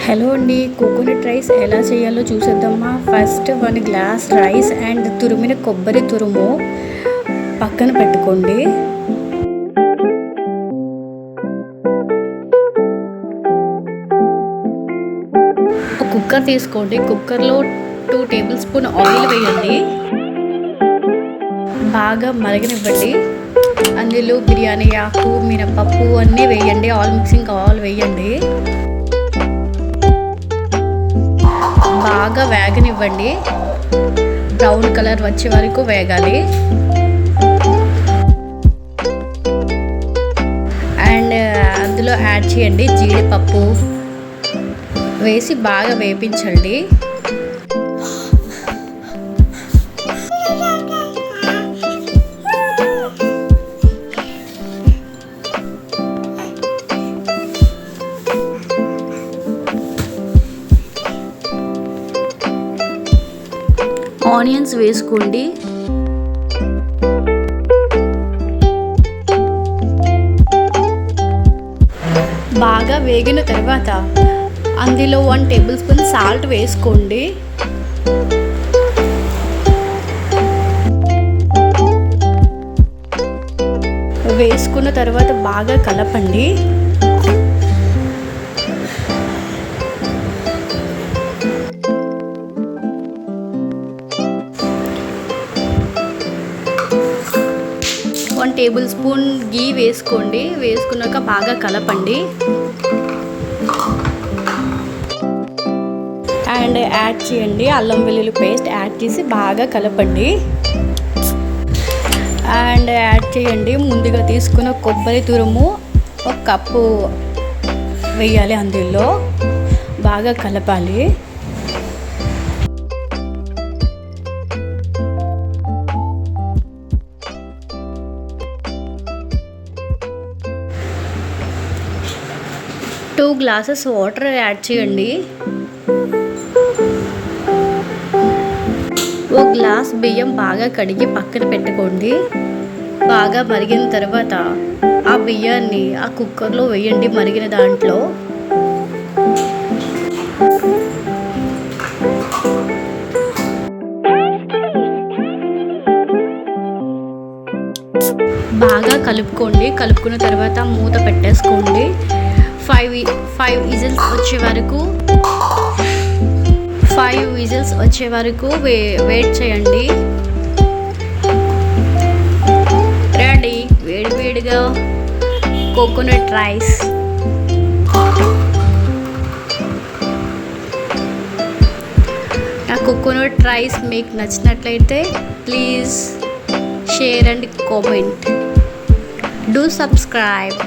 Hello అండి, coconut rice ఎలా చేయాలో చూసేద్దామా. ఫస్ట్ 1 గ్లాస్ రైస్ అండ్ తురిమిన కొబ్బరి తురుము పక్కన పెట్టుకోండి. ఒక కుక్కర్ తీసుకోండి. కుక్కర్లో 2 టేబుల్ స్పూన్ ఆయిల్ వేయండి. బాగా మరగనివ్వండి. అందులో బిర్యానీ ఆకు, మినపప్పు అన్నీ వేయండి. మిక్సింగ్ ఆల్ వేయండి. బాగా వేగనివ్వండి. బ్రౌన్ కలర్ వచ్చే వరకు వేగాలి. అండ్ అందులో యాడ్ చేయండి జీడిపప్పు వేసి బాగా వేపించండి. ఆనియన్స్ వేసుకోండి. బాగా వేగిన తర్వాత అందులో 1 టేబుల్ స్పూన్ సాల్ట్ వేసుకోండి. వేసుకున్న తర్వాత బాగా కలపండి. టేబుల్ స్పూన్ గీ వేసుకోండి. వేసుకున్నాక బాగా కలపండి. అండ్ యాడ్ చేయండి అల్లం వెల్లుల్లి పేస్ట్. యాడ్ చేసి బాగా కలపండి. అండ్ యాడ్ చేయండి ముందుగా తీసుకున్న కొబ్బరి తురుము 1 కప్పు వేయాలి. అందులో బాగా కలపాలి. టూ గ్లాసెస్ వాటర్ యాడ్ చేయండి. 1 గ్లాస్ బియ్యం బాగా కడిగి పక్కన పెట్టుకోండి. బాగా మరిగిన తర్వాత ఆ బియ్యాన్ని ఆ కుక్కర్లో వేయండి. మరిగిన దాంట్లో బాగా కలుపుకోండి. కలుపుకున్న తర్వాత మూత పెట్టేసుకోండి. 5 విజిల్స్ వచ్చే వరకు వెయిట్ చేయండి. రెడీ. వేడివేడిగా కోకోనట్ రైస్. నా కోకోనట్ రైస్ మీకు నచ్చినట్లయితే please share and comment. Do subscribe.